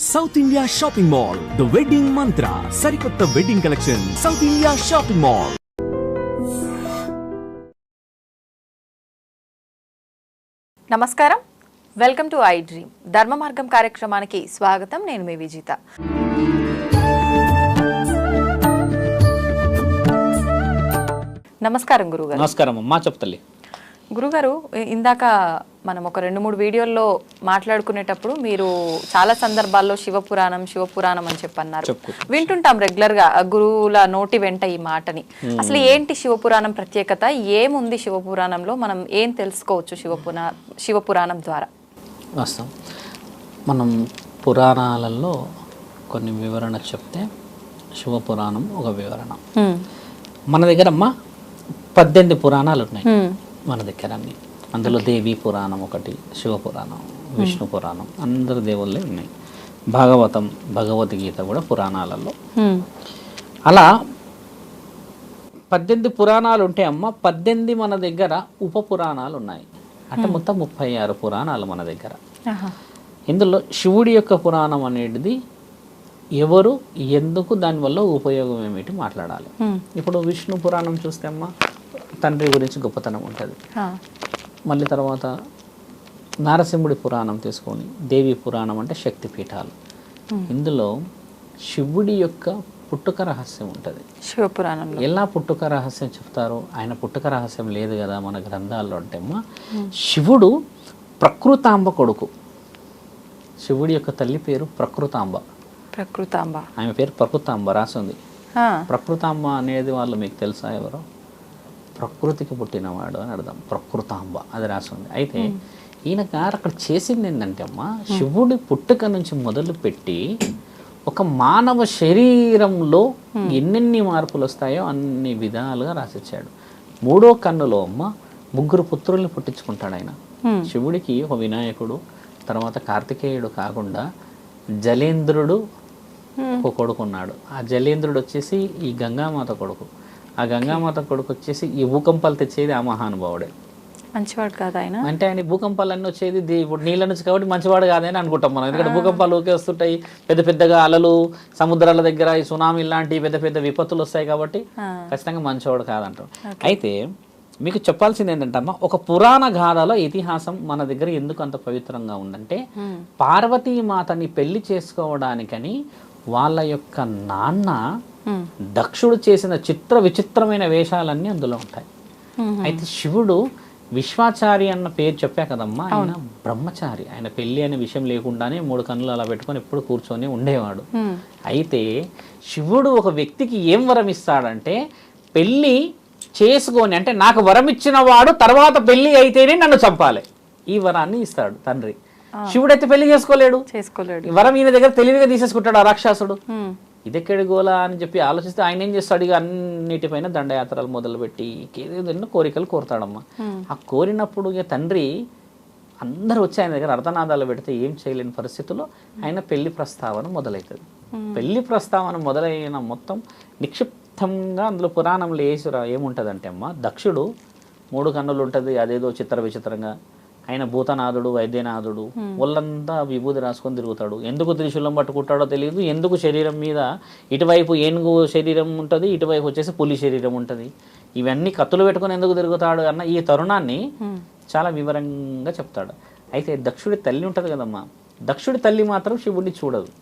South India shopping mall the wedding మంత్ర సరికొత్త wedding collection south India shopping mall. నమస్కారం, welcome to I dream ధర్మ మార్గం కార్యక్రమానికి స్వాగతం. నేను మీ విజిత. నమస్కారం గురుగారు. నమస్కారం అమ్మా, చెప్తల్లి. గురుగారు, ఇందాక మనం ఒక 2-3 వీడియోల్లో మాట్లాడుకునేటప్పుడు మీరు చాలా సందర్భాల్లో శివపురాణం అని చెప్పన్నారు. వింటుంటాం రెగ్యులర్ గా గురువుల నోటి వెంట ఈ మాటని. అసలు ఏంటి శివపురాణం ప్రత్యేకత? ఏముంది శివపురాణంలో? మనం ఏం తెలుసుకోవచ్చు శివపురాణం ద్వారా? వాస్తవం, మనం పురాణాలలో కొన్ని వివరణ చెప్తే శివపురాణం ఒక వివరణ. మన దగ్గర అమ్మ 18 పురాణాలు ఉన్నాయి మన దగ్గర. అన్ని అందులో దేవీ పురాణం ఒకటి, శివపురాణం, విష్ణు పురాణం, అందరు దేవుళ్ళే ఉన్నాయి. భాగవతం, భగవద్గీత కూడా పురాణాలలో. అలా 18 పురాణాలు ఉంటే అమ్మ 18 మన దగ్గర ఉప పురాణాలు ఉన్నాయి. అంటే మొత్తం 36 పురాణాలు మన దగ్గర. ఇందులో శివుడి యొక్క పురాణం అనేది ఎవరు, ఎందుకు, దానివల్ల ఉపయోగం ఏమిటి మాట్లాడాలి. ఇప్పుడు విష్ణు పురాణం చూస్తే అమ్మ తండ్రి గురించి గొప్పతనం ఉంటుంది. మళ్ళీ తర్వాత నారసింహుడి పురాణం తీసుకొని దేవి పురాణం అంటే శక్తిపీఠాలు. ఇందులో శివుడి యొక్క పుట్టుక రహస్యం ఉంటుంది శివపురాణంలో. ఎలా పుట్టుక రహస్యం చెప్తారో, ఆయన పుట్టుక రహస్యం లేదు కదా మన గ్రంథాల్లో. అంటే అమ్మ శివుడు ప్రకృతాంబ కొడుకు. శివుడి యొక్క తల్లి పేరు ప్రకృతాంబ. ఆమె పేరు ప్రకృతాంబ రాసింది. ప్రకృతాంబ అనేది వాళ్ళు మీకు తెలుసా ఎవరో? ప్రకృతికి పుట్టినవాడు అని అర్థం. ప్రకృతాంబ అది రాసింది. అయితే ఈయన గారు అక్కడ చేసింది ఏంటంటే అమ్మ శివుడి పుట్టుక నుంచి మొదలు పెట్టి ఒక మానవ శరీరంలో ఎన్నెన్ని మార్పులు వస్తాయో అన్ని విధాలుగా రాసిచ్చాడు. 3వ కన్నులో అమ్మ 3 పుత్రుల్ని పుట్టించుకుంటాడు ఆయన. శివుడికి ఒక వినాయకుడు, తర్వాత కార్తికేయుడు కాకుండా జలేంద్రుడు ఒక కొడుకున్నాడు. ఆ జలేంద్రుడు వచ్చేసి ఈ గంగామాత కొడుకు. ఆ గంగామాత కొడుకు వచ్చేసి ఈ భూకంపాలు తెచ్చేది ఆ మహానుభావుడే. మంచివాడు కాదు ఆయన. అంటే ఆయన భూకంపాలన్నీ వచ్చేది ఇప్పుడు నీళ్ళ నుంచి కాబట్టి మంచివాడు కాదని అనుకుంటాం మనం. ఎందుకంటే భూకంపాలు ఊకే వస్తుంటాయి, పెద్ద పెద్దగా అలలు, సముద్రాల దగ్గర ఈ సునామీ లాంటి పెద్ద పెద్ద విపత్తులు వస్తాయి కాబట్టి ఖచ్చితంగా మంచివాడు కాదంటాం. అయితే మీకు చెప్పాల్సింది ఏంటంటే అమ్మ, ఒక పురాణ గాథలో ఇతిహాసం మన దగ్గర ఎందుకు అంత పవిత్రంగా ఉందంటే, పార్వతీమాతని పెళ్లి చేసుకోవడానికని వాళ్ళ యొక్క నాన్న దక్షుడు చేసిన విచిత్రమైన వేషాలన్నీ అందులో ఉంటాయి. అయితే శివుడు విశ్వాచారి అన్న పేరు చెప్పా కదమ్మా, ఆయన బ్రహ్మచారి. ఆయన పెళ్లి అనే విషయం లేకుండానే 3 కన్నులు అలా పెట్టుకొని ఎప్పుడు కూర్చొని ఉండేవాడు. అయితే శివుడు ఒక వ్యక్తికి ఏం వరం ఇస్తాడంటే, పెళ్లి చేసుకొని, అంటే నాకు వరం ఇచ్చిన వాడు తర్వాత పెళ్లి అయితేనే నన్ను చంపాలి, ఈ వరాన్ని ఇస్తాడు తండ్రి. శివుడైతే పెళ్లి చేసుకోలేడు. వరం ఈయన దగ్గర తెలివిగా తీసేసుకుంటాడు ఆ రాక్షసుడు. ఇదెక్కడి గోలా అని చెప్పి ఆలోచిస్తే ఆయన ఏం చేస్తాడు, ఇక అన్నిటిపైన దండయాత్రలు మొదలుపెట్టి ఎన్నో కోరికలు కోరుతాడమ్మా. ఆ కోరినప్పుడు ఇక తండ్రి అందరూ వచ్చి ఆయన దగ్గర అర్ధనాదాలు పెడితే ఏం చేయలేని పరిస్థితుల్లో ఆయన పెళ్లి ప్రస్తావన మొదలవుతుంది. పెళ్లి ప్రస్తావన మొదలైన మొత్తం నిక్షిప్తంగా అందులో పురాణంలో ఏముంటుందంటే అమ్మ, దక్షుడు 3 కన్నులు ఉంటుంది, అదేదో విచిత్రంగా. ఆయన భూతనాథుడు, వైద్యనాథుడు, ఒళ్ళంతా విభూతి రాసుకొని తిరుగుతాడు. ఎందుకు త్రిశూలం పట్టుకుంటాడో తెలియదు. ఎందుకు శరీరం మీద ఇటువైపు ఏనుగు శరీరం ఉంటుంది, ఇటువైపు వచ్చేసి పులి శరీరం ఉంటుంది, ఇవన్నీ కత్తులు పెట్టుకొని ఎందుకు తిరుగుతాడు అన్న ఈ తరుణాన్ని చాలా వివరంగా చెప్తాడు. అయితే దక్షుడి తల్లి ఉంటుంది కదమ్మా, దక్షుడి తల్లి మాత్రం శివుడిని చూడదు.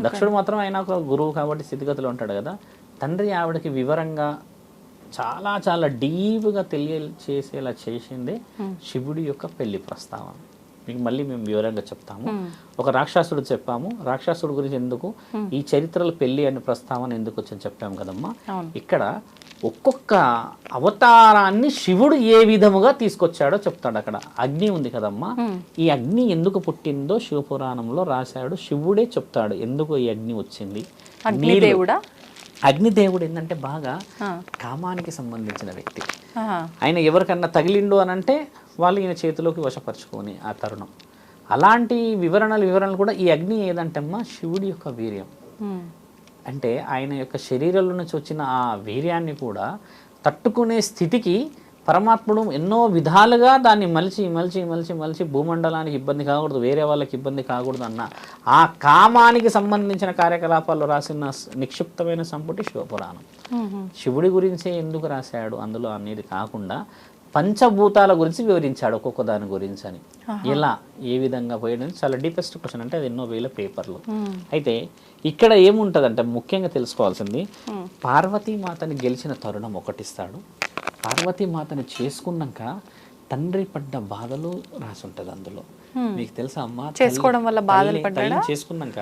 దక్షుడు మాత్రం ఆయన ఒక గురువు కాబట్టి స్థితిగతులు ఉంటాడు కదా. తండ్రి ఆవిడకి వివరంగా చాలా చాలా డీప్గా తెలియచేసేలా చేసిందే శివుడి యొక్క పెళ్లి ప్రస్తావన. మీకు మళ్ళీ మేము వివరంగా చెప్తాము. ఒక రాక్షసుడు చెప్పాము, రాక్షసుడు గురించి ఎందుకు ఈ చరిత్రలో పెళ్లి అనే ప్రస్తావన ఎందుకు వచ్చని చెప్పాము కదమ్మా. ఇక్కడ ఒక్కొక్క అవతారాన్ని శివుడు ఏ విధముగా తీసుకొచ్చాడో చెప్తాడు. అక్కడ అగ్ని ఉంది కదమ్మా, ఈ అగ్ని ఎందుకు పుట్టిందో శివపురాణంలో రాశాడు. శివుడే చెప్తాడు ఎందుకు ఈ అగ్ని వచ్చింది. అగ్నిదేవుడు ఏంటంటే బాగా కామానికి సంబంధించిన వ్యక్తి. ఆయన ఎవరికన్నా తగిలిండు అని అంటే వాళ్ళు ఈయన చేతిలోకి వశపరుచుకొని ఆ తరుణం. అలాంటి వివరణలు కూడా ఈ అగ్ని ఏదంటే అమ్మా శివుడి యొక్క వీర్యం. అంటే ఆయన యొక్క శరీరంలో నుంచి వచ్చిన ఆ వీర్యాన్ని కూడా తట్టుకునే స్థితికి పరమాత్ముడు ఎన్నో విధాలుగా దాన్ని మలిచి మలిచి మలిచి మలిచి భూమండలానికి ఇబ్బంది కాకూడదు, వేరే వాళ్ళకి ఇబ్బంది కాకూడదు అన్న ఆ కామానికి సంబంధించిన కార్యకలాపాలు రాసిన నిక్షిప్తమైన సంపుటి శివపురాణం. శివుడి గురించే ఎందుకు రాశాడు అందులో అనేది కాకుండా పంచభూతాల గురించి వివరించాడు ఒక్కొక్క దాని గురించి అని. ఎలా ఏ విధంగా పోయడం చాలా డీపెస్ట్ క్వశ్చన్, అంటే అది ఎన్నో వేల పేపర్లు. అయితే ఇక్కడ ఏముంటుందంటే ముఖ్యంగా తెలుసుకోవాల్సింది, పార్వతీమాతని గెలిచిన తరుణం ఒకటిస్తాడు. పార్వతీమాతని చేసుకున్నాక తండ్రి పడ్డ బాధలు రాసి ఉంటుంది అందులో. మీకు తెలుసా అమ్మ, చేసుకోవడం వల్ల బాధలు తల్లిని చేసుకున్నాక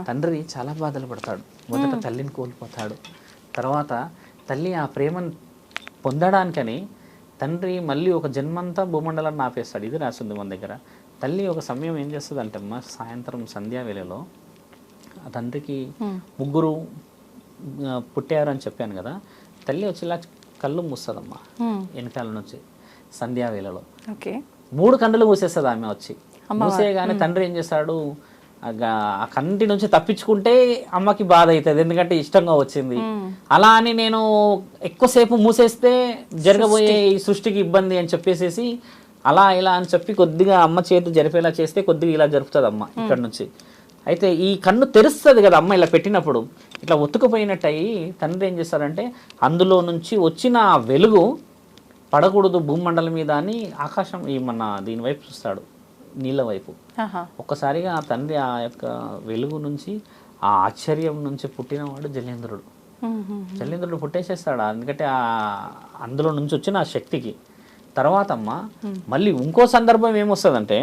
తండ్రి చాలా బాధలు పడతాడు. మొదట తల్లిని కోల్పోతాడు, తర్వాత తల్లి ఆ ప్రేమను పొందడానికని తండ్రి మళ్ళీ ఒక జన్మంతా భూమండలాన్ని ఆపేస్తాడు. ఇది రాసింది మన దగ్గర. తల్లి ఒక సమయం ఏం చేస్తుంది అంటే అమ్మ, సాయంత్రం సంధ్యా వేళలో ఆ తండ్రికి 3 పుట్టారు అని చెప్పాను కదా, తల్లి వచ్చి ఇలా కళ్ళు మూస్తుందమ్మా వెనకాల నుంచి సంధ్యా వేళలో. 3 కన్నులు మూసేస్తుంది ఆమె వచ్చి. మూసేయగానే తండ్రి ఏం చేస్తాడు, ఆ కంటి నుంచి తప్పించుకుంటే అమ్మకి బాధ అవుతుంది, ఎందుకంటే ఇష్టంగా వచ్చింది. అలా అని నేను ఎక్కువసేపు మూసేస్తే జరగబోయే ఈ సృష్టికి ఇబ్బంది అని చెప్పేసేసి అలా ఇలా అని చెప్పి కొద్దిగా అమ్మ చేతి జరిపేలా చేస్తే కొద్దిగా ఇలా జరుపుతుంది అమ్మ ఇక్కడ నుంచి. అయితే ఈ కన్ను తెరుస్తుంది కదా అమ్మ, ఇలా పెట్టినప్పుడు ఇట్లా ఒత్తుకుపోయినట్టు అయ్యి తండ్రి ఏం చేస్తారంటే అందులో నుంచి వచ్చిన ఆ వెలుగు పడకూడదు భూమండలం మీద అని ఆకాశం ఈ మన దీని వైపు చూస్తాడు, నీళ్ళ వైపు. ఒక్కసారిగా ఆ తండ్రి ఆ యొక్క వెలుగు నుంచి ఆ ఆశ్చర్యం నుంచి పుట్టినవాడు జలేంద్రుడు. జలేంద్రుడు పుట్టేసేస్తాడు, ఎందుకంటే ఆ అందులో నుంచి వచ్చిన ఆ శక్తికి. తర్వాత అమ్మ మళ్ళీ ఇంకో సందర్భం ఏమొస్తుందంటే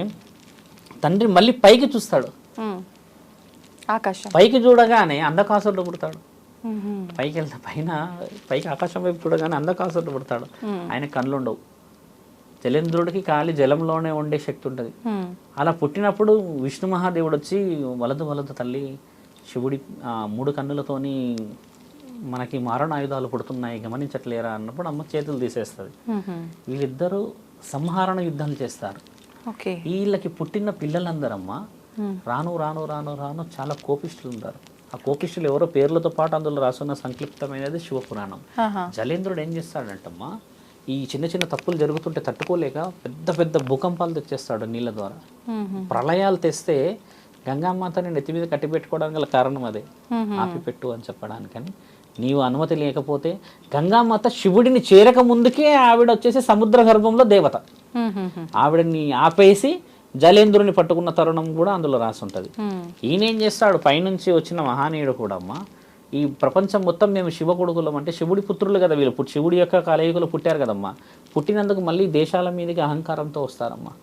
తండ్రి మళ్ళీ పైకి చూస్తాడు, ఆకాశం పైకి చూడగానే అంధకాసురుడు పుడతాడు. పైకి వెళ్తే పైకి ఆకాశం వైపు చూడగానే అంధకాసురుడు పుడతాడు. ఆయన కళ్ళుండవు. జలేంద్రుడికి ఖాళీ జలంలోనే ఉండే శక్తి ఉంటుంది. అలా పుట్టినప్పుడు విష్ణు మహాదేవుడు వచ్చి వలదు వలదు తల్లి, శివుడి 3 కన్నులతోని మనకి మారణాయుధాలు పుడుతున్నాయి గమనించట్లేరా అన్నప్పుడు అమ్మ చేతులు తీసేస్తుంది. వీళ్ళిద్దరూ సంహారణ యుద్ధాలు చేస్తారు. వీళ్ళకి పుట్టిన పిల్లలందరమ్మ రాను రాను రాను రాను చాలా కోపిష్ఠులు ఉంటారు. ఆ కోపిష్ఠులు ఎవరో పేర్లతో పాటు అందులో రాసున్న సంక్లిప్తమైనది శివపురాణం. జలేంద్రుడు ఏం చేస్తాడంటమ్మా, ఈ చిన్న చిన్న తప్పులు జరుగుతుంటే తట్టుకోలేక పెద్ద పెద్ద భూకంపాలు తెచ్చేస్తాడు నీళ్ళ ద్వారా. ప్రళయాలు తెస్తే గంగామాతని నెత్తి మీద కట్టి పెట్టుకోవడానికి గల కారణం అదే, ఆపిపెట్టు అని చెప్పడానికని. నీవు అనుమతి లేకపోతే గంగామాత శివుడిని చేరక ముందుకే ఆవిడ వచ్చేసి సముద్ర గర్భంలో దేవత, ఆవిడని ఆపేసి జలేంద్రుని పట్టుకున్న తరుణం కూడా అందులో రాసి ఉంటుంది. ఈయనేం చేస్తాడు, పైనుంచి వచ్చిన మహానీయుడు కూడా అమ్మ, ఈ ప్రపంచం మొత్తం మేము శివ కొడుకులం అంటే శివుడి పుత్రులు కదా వీళ్ళు, శివుడి యొక్క కలయికలు పుట్టారు కదమ్మా. పుట్టినందుకు మళ్ళీ దేశాల మీదకి అహంకారంతో వస్తారమ్మా.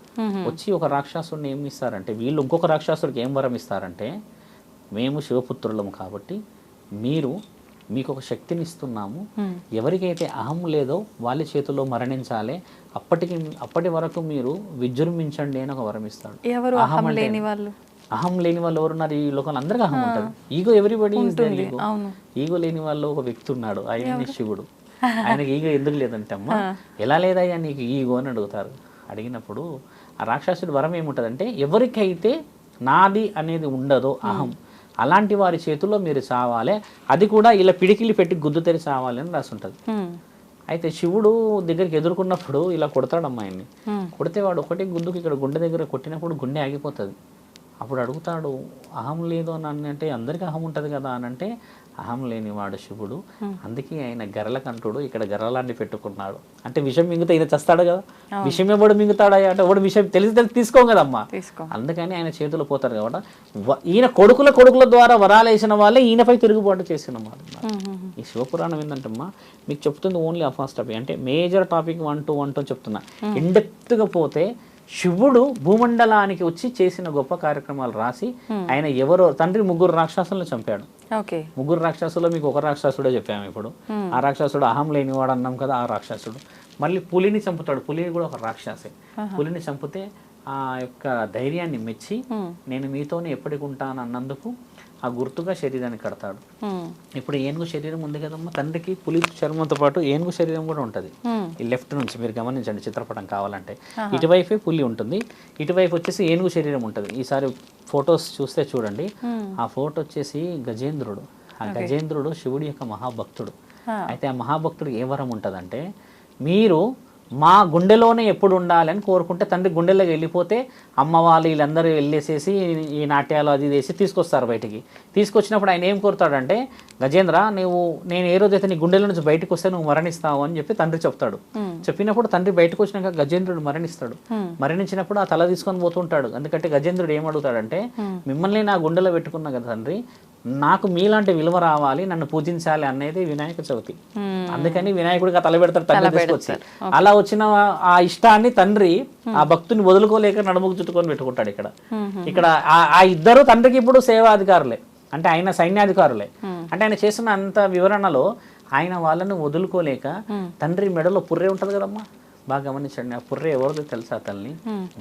వచ్చి ఒక రాక్షసుడిని ఏమి ఇస్తారంటే, వీళ్ళు ఇంకొక రాక్షసుడికి ఏం వరం ఇస్తారంటే, మేము శివపుత్రులము కాబట్టి మీకు ఒక శక్తిని ఇస్తున్నాము, ఎవరికైతే అహం లేదో వాళ్ళ చేతిలో మరణించాలి, అప్పటి వరకు మీరు విజృంభించండి అని ఒక వరం ఇస్తాడు. అహం లేని వాళ్ళు ఎవరున్నారు ఈ లోకంలో? అందరికీ అహం ఉంటుంది. ఈగో ఎవ్రీబడి ఈగో లేని వాళ్ళు ఒక వ్యక్తి ఉన్నాడు, ఆయన శివుడు. ఆయనకి ఈగో ఎందుకు లేదంటే అమ్మా, ఎలా లేదయ్యా నీకు ఈగో అని అడుగుతారు. అడిగినప్పుడు ఆ రాక్షసుడి వరం ఏముంటుందంటే, ఎవరికైతే నాది అనేది ఉండదో అహం, అలాంటి వారి చేతుల్లో మీరు చావాలి, అది కూడా ఇలా పిడికిలి పెట్టి గుద్దు తెరి చావాలి అని రాసి ఉంటుంది. అయితే శివుడు దగ్గరికి ఎదుర్కొన్నప్పుడు ఇలా కొడతాడు అమ్మాయిని. కొడితే వాడు ఒకటి గుద్దుకు ఇక్కడ గుండె దగ్గర కొట్టినప్పుడు గుండె ఆగిపోతుంది. అప్పుడు అడుగుతాడు, అహం లేదు అని అంటే అందరికీ అహం ఉంటుంది కదా అని అంటే, అహం లేనివాడు శివుడు, అందుకే ఆయన గర్రెల కంటుడు, ఇక్కడ గర్రలాంటి పెట్టుకున్నాడు. అంటే విషం మింగితే ఈయన చస్తాడు కదా, విషం ఎవడు మింగుతాడా అంటే వాడు విషయం తెలిసి తీసుకోం కదమ్మా, అందుకని ఆయన చేతులు పోతారు కాబట్టి ఈయన కొడుకుల ద్వారా వరాలు వేసిన వాళ్ళే ఈయనపై తిరుగుబాటు చేసిన వాళ్ళు. ఈ శివపురాణం ఏంటంటమ్మా, మీకు చెప్తుంది ఓన్లీ ఫస్ట్ టాపిక్, అంటే మేజర్ టాపిక్ 1 to 1 చెప్తున్నా. ఇండెప్త్గా పోతే శివుడు భూమండలానికి వచ్చి చేసిన గొప్ప కార్యక్రమాలు రాసి, ఆయన ఎవరో తండ్రి 3 రాక్షసులను చంపాడు. 3 రాక్షసులు మీకు ఒక రాక్షసుడే చెప్పాము ఇప్పుడు. ఆ రాక్షసుడు అహం లేనివాడు అన్నాం కదా, ఆ రాక్షసుడు మళ్ళీ పులిని చంపుతాడు. పులిని కూడా ఒక రాక్షసే. పులిని చంపితే ఆ యొక్క ధైర్యాన్ని మెచ్చి నేను మీతోనే ఎప్పటికి ఉంటాను అన్నందుకు ఆ గుర్తుగా శరీరాన్ని కడతాడు. ఇప్పుడు ఏనుగు శరీరం ఉంది కదమ్మా, తండ్రికి పులి చర్మంతో పాటు ఏనుగు శరీరం కూడా ఉంటుంది. ఈ లెఫ్ట్ నుంచి మీరు గమనించండి, చిత్రపటం కావాలంటే ఇటువైపే పులి ఉంటుంది, ఇటువైపు వచ్చేసి ఏనుగు శరీరం ఉంటుంది. ఈసారి ఫొటోస్ చూస్తే చూడండి, ఆ ఫోటో వచ్చేసి గజేంద్రుడు. ఆ గజేంద్రుడు శివుడి యొక్క మహాభక్తుడు. అయితే ఆ మహాభక్తుడికి ఏ వరం ఉంటుందంటే, మీరు మా గుండెలోనే ఎప్పుడు ఉండాలి అని కోరుకుంటే తండ్రి గుండెలోకి వెళ్ళిపోతే అమ్మ వాళ్ళు వీళ్ళందరూ వెళ్ళేసేసి ఈ నాట్యాలు అది వేసి తీసుకొస్తారు బయటికి. తీసుకొచ్చినప్పుడు ఆయన ఏం కోరుతాడంటే, గజేంద్ర నేను ఏ రోజైతే నీ గుండెల నుంచి బయటకు వస్తే నువ్వు మరణిస్తావు అని చెప్పి తండ్రి చెప్తాడు. చెప్పినప్పుడు తండ్రి బయటకు వచ్చినాక గజేంద్రుడు మరణిస్తాడు. మరణించినప్పుడు ఆ తల తీసుకొని పోతుంటాడు. ఎందుకంటే గజేంద్రుడు ఏమడుగుతాడంటే, మిమ్మల్ని నా గుండెలో పెట్టుకున్నా కదా తండ్రి, నాకు మీలాంటి విలువ రావాలి, నన్ను పూజించాలి అనేది వినాయక చవితి. అందుకని వినాయకుడికి తల పెడతాడు తండ్రి తీసుకొచ్చి. అలా వచ్చిన ఆ ఇష్టాన్ని తండ్రి ఆ భక్తుని వదులుకోలేక నడుముకు చుట్టుకొని పెట్టుకుంటాడు. ఇక్కడ ఆ ఇద్దరు తండ్రికి ఇప్పుడు సేవాధికారులే, అంటే ఆయన సైన్యాధికారులే. అంటే ఆయన చేసిన అంత వివరణలో ఆయన వాళ్ళని వదులుకోలేక తండ్రి మెడలో పుర్రె ఉంటది కదమ్మా, బాగా గమనించండి. ఆ పుర్రె ఎవరిదో తెలుసా తల్లి?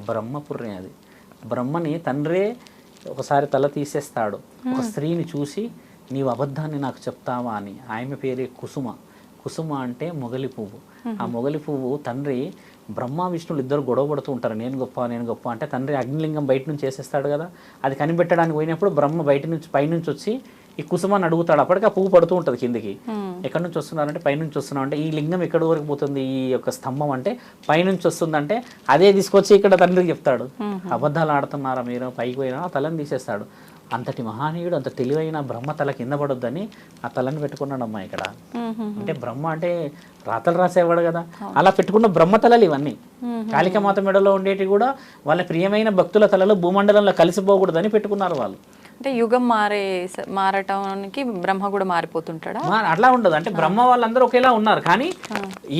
బ్రహ్మ పుర్రె. అది బ్రహ్మని తండ్రే ఒకసారి తల తీసేస్తాడు. ఒక స్త్రీని చూసి నీవు అబద్ధాన్ని నాకు చెప్తావా అని. ఆమె పేరే కుసుమ. కుసుమ అంటే మొగలి పువ్వు. ఆ మొగలి పువ్వు తండ్రి బ్రహ్మ విష్ణువులు ఇద్దరు గొడవ పడుతూ ఉంటారు, నేను గొప్ప అంటే తండ్రి అగ్నిలింగం బయట నుంచి చేసేస్తాడు కదా. అది కనిపెట్టడానికి పోయినప్పుడు బ్రహ్మ పైనుంచి వచ్చి ఈ కుసుమాన్ని అడుగుతాడు. అప్పటికి ఆ పువ్వు పడుతూ ఉంటుంది కిందికి. ఎక్కడి నుంచి వస్తున్నారంటే పైనుంచి వస్తున్నాం అంటే, ఈ లింగం ఎక్కడి వరకు పోతుంది ఈ యొక్క స్తంభం అంటే పైనుంచి వస్తుందంటే, అదే తీసుకొచ్చి ఇక్కడ తండ్రికి చెప్తాడు. అబద్ధాలు ఆడుతున్నారా మీరు, పైకి పోయినా తలని తీసేస్తాడు. అంతటి మహానీయుడు, అంత తెలివైన బ్రహ్మ తల కింద పడొద్దని ఆ తలని పెట్టుకున్నాడమ్మా ఇక్కడ. అంటే బ్రహ్మ అంటే రాతలు రాసేవాడు కదా, అలా పెట్టుకున్న బ్రహ్మ తలలు ఇవన్నీ. కాళికామాత మెడలో ఉండేటి కూడా వాళ్ళ ప్రియమైన భక్తుల తలలు భూమండలంలో కలిసిపోకూడదని పెట్టుకున్నారు వాళ్ళు. అంటే యుగం మారటానికి బ్రహ్మ కూడా మారిపోతుంటాడా? అట్లా ఉండదు. అంటే బ్రహ్మ వాళ్ళందరూ ఒకేలా ఉన్నారు, కానీ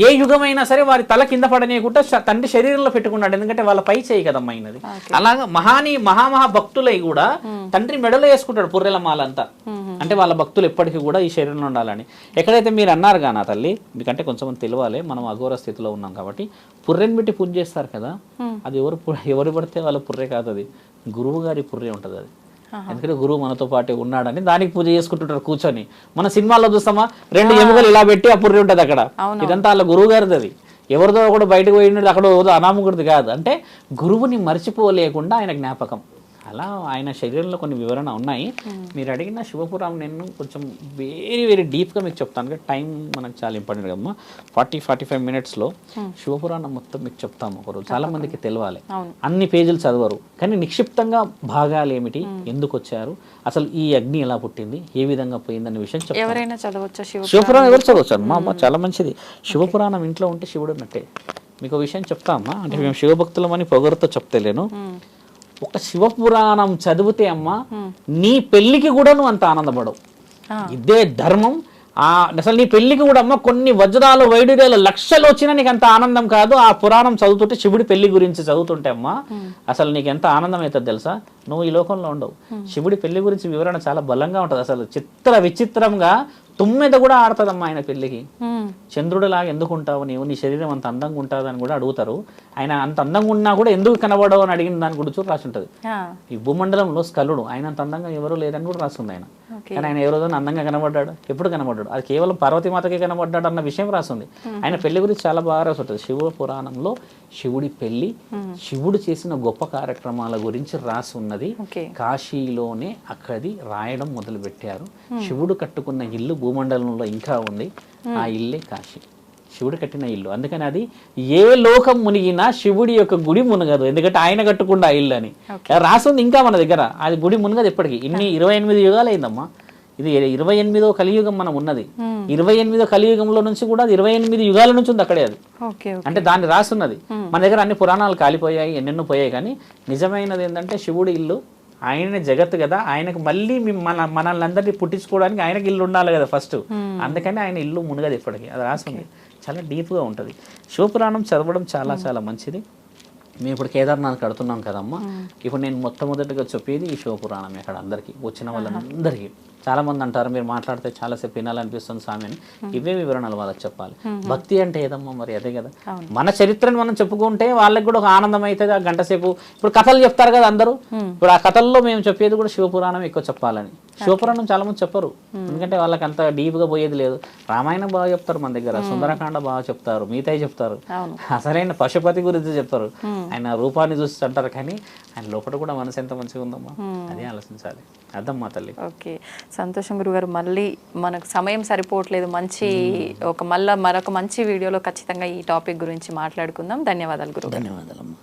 ఏ యుగమైనా సరే వారి తల కింద పడనీయకుండా తండ్రి శరీరంలో పెట్టుకున్నాడు. ఎందుకంటే వాళ్ళ పై చేయి కదమ్మా అయినది. అలాగా మహా భక్తులై కూడా తండ్రి మెడలో వేసుకుంటాడు పుర్రెల మాలంతా. అంటే వాళ్ళ భక్తులు ఎప్పటికీ కూడా ఈ శరీరంలో ఉండాలని. ఎక్కడైతే మీరు అన్నారు కానీ నా తల్లి, ఎందుకంటే కొంచెం తెలియాలి, మనం అఘోర స్థితిలో ఉన్నాం కాబట్టి పుర్రెని పెట్టి పూజ చేస్తారు కదా, అది ఎవరు పడితే వాళ్ళ పుర్రె కాదు, అది గురువు గారి పుర్రె ఉంటుంది. అది ఎందుకంటే గురువు మనతో పాటు ఉన్నాడని దానికి పూజ చేసుకుంటుంటారు కూర్చొని. మన సినిమాల్లో చూస్తామా, 2 ఎముకలు ఇలా పెట్టి ఆ పుర్రె ఉంటుంది అక్కడ. ఇదంతా వాళ్ళ గురువు గారిది. అది ఎవరిదో కూడా బయటకు పోయినది, అక్కడ అనామకుడిది కాదు. అంటే గురువుని మర్చిపోలేకుండా ఆయన జ్ఞాపకం. అలా ఆయన శరీరంలో కొన్ని వివరణ ఉన్నాయి. మీరు అడిగిన శివపురాణం నేను కొంచెం వెరీ డీప్గా మీకు చెప్తాను. టైం మనకు చాలా ఇంపార్టెంట్ కదమ్మా. 40-45 మినిట్స్లో శివపురాణం మొత్తం మీకు చెప్తాము ఒకరోజు. చాలా మందికి తెలియాలి, అన్ని పేజీలు చదవరు, కానీ నిక్షిప్తంగా భాగాలు ఏమిటి, ఎందుకు వచ్చారు, అసలు ఈ అగ్ని ఎలా పుట్టింది, ఏ విధంగా పోయిందనే విషయం చెప్తాను. ఎవరైనా చదవచ్చా శివపురాణం? ఎవరు చదవచ్చు అమ్మా, చాలా మంచిది. శివపురాణం ఇంట్లో ఉంటే శివుడు ఉన్నట్టే. మీకు విషయం చెప్తామా, అంటే మేము శివభక్తులమని పొగరుతో చెప్తలేను. ఒక శివపురాణం చదివితే అమ్మా నీ పెళ్లికి కూడా నువ్వు అంత ఆనందపడవు. ఇదే ధర్మం. అసలు నీ పెళ్లికి కూడా అమ్మ కొన్ని వజ్రాలు వైడూర్యాలు లక్షలు వచ్చినా నీకు అంత ఆనందం కాదు. ఆ పురాణం చదువుతుంటే, శివుడి పెళ్లి గురించి చదువుతుంటే అమ్మా అసలు నీకు ఎంత ఆనందం అవుతుంది తెలుసా? నువ్వు ఈ లోకంలో ఉండవు. శివుడి పెళ్లి గురించి వివరణ చాలా బలంగా ఉంటుంది. అసలు విచిత్రంగా తుమ్మెద కూడా ఆడుతుందమ్మా ఆయన పెళ్లికి. చంద్రుడిలాగా ఎందుకు ఉంటావు నీవు, నీ శరీరం అంత అందంగా ఉంటుంది అని కూడా అడుగుతారు. ఆయన అంత అందంగా ఉన్నా కూడా ఎందుకు కనబడవు అని అడిగిన దాని గురించి రాసి ఉంటుంది. ఈ భూమండలంలో స్కలుడు, ఆయన అంత అందంగా ఎవరు లేదని కూడా రాస్తుంది ఆయన. కానీ ఆయన ఏ రోజు అందంగా కనబడ్డాడు, ఎప్పుడు కనబడ్డాడు, అది కేవలం పార్వతీమాతకే కనబడ్డాడు అన్న విషయం రాస్తుంది. ఆయన పెళ్లి గురించి చాలా బాగా రాసి ఉంటుంది. శివ పురాణంలో శివుడి పెళ్లి, శివుడు చేసిన గొప్ప కార్యక్రమాల గురించి రాసి ఉన్నది. కాశీలోనే అక్కడి రాయడం మొదలు పెట్టారు. శివుడు కట్టుకున్న ఇల్లు భూమండలంలో ఇంకా ఉంది. ఆ ఇల్లే కాశీ, శివుడు కట్టిన ఇల్లు. అందుకని అది ఏ లోకం మునిగినా శివుడి యొక్క గుడి మునగదు, ఎందుకంటే ఆయన కట్టుకుండా ఆ ఇల్లు అని రాస్తుంది. ఇంకా మన దగ్గర అది గుడి మునగదు ఎప్పటికీ. 28 యుగాలు అయిందమ్మా. ఇది 28వ కలియుగం మనం ఉన్నది. 28వ కలియుగంలో నుంచి కూడా 28 యుగాల నుంచి ఉంది అక్కడే. అది అంటే దాన్ని రాసున్నది. మన దగ్గర అన్ని పురాణాలు కాలిపోయాయి, ఎన్నెన్నో పోయాయి, కానీ నిజమైనది ఏంటంటే శివుడి ఇల్లు. ఆయన జగత్తు కదా, ఆయనకు మళ్ళీ మనల్ని అందరినీ పుట్టించుకోవడానికి ఆయనకి ఇల్లు ఉండాలి కదా ఫస్ట్. అందుకని ఆయన ఇల్లు మునగదు ఎప్పటికీ. అది రాస్తుంది, చాలా డీప్గా ఉంటుంది. శివపురాణం చదవడం చాలా చాలా మంచిది. మేము ఇప్పుడు కేదార్నాథ్ కడుతున్నాం కదమ్మా. ఇప్పుడు నేను మొట్టమొదటిగా చెప్పేది ఈ శివపురాణం. అక్కడ అందరికీ వచ్చిన వాళ్ళందరికీ చాలా మంది అంటారు మీరు మాట్లాడితే చాలాసేపు వినాలనిపిస్తుంది స్వామి అని. ఇవే వివరణలు వాళ్ళకి చెప్పాలి. భక్తి అంటే ఏదమ్మా మరి అదే కదా. మన చరిత్రను మనం చెప్పుకుంటే వాళ్ళకి కూడా ఒక ఆనందం అవుతుంది. ఆ గంట సేపు ఇప్పుడు కథలు చెప్తారు కదా అందరూ. ఇప్పుడు ఆ కథల్లో మేము చెప్పేది కూడా శివపురాణం ఎక్కువ చెప్పాలని. శివపురాణం చాలా మంది చెప్పరు, ఎందుకంటే వాళ్ళకి అంత డీప్గా పోయేది లేదు. రామాయణం బాగా చెప్తారు మన దగ్గర, సుందరకాండ బాగా చెప్తారు, మిగతాయి చెప్తారు, అసలైన పశుపతి గురించి చెప్తారు. ఆయన రూపాన్ని చూసి అంటారు కానీ ఆయన లోపల కూడా మనసు ఎంత మంచిగా ఉందమ్మా, అదే ఆలోచించాలి. అదమ్మా తల్లి. ఓకే, సంతోషం గురుగారు. మళ్ళీ మనకు సమయం సరిపోవట్లేదు. మరొక మంచి వీడియోలో ఖచ్చితంగా ఈ టాపిక్ గురించి మాట్లాడుకుందాం. ధన్యవాదాలు గురుగారు. ధన్యవాదాలమ్మా.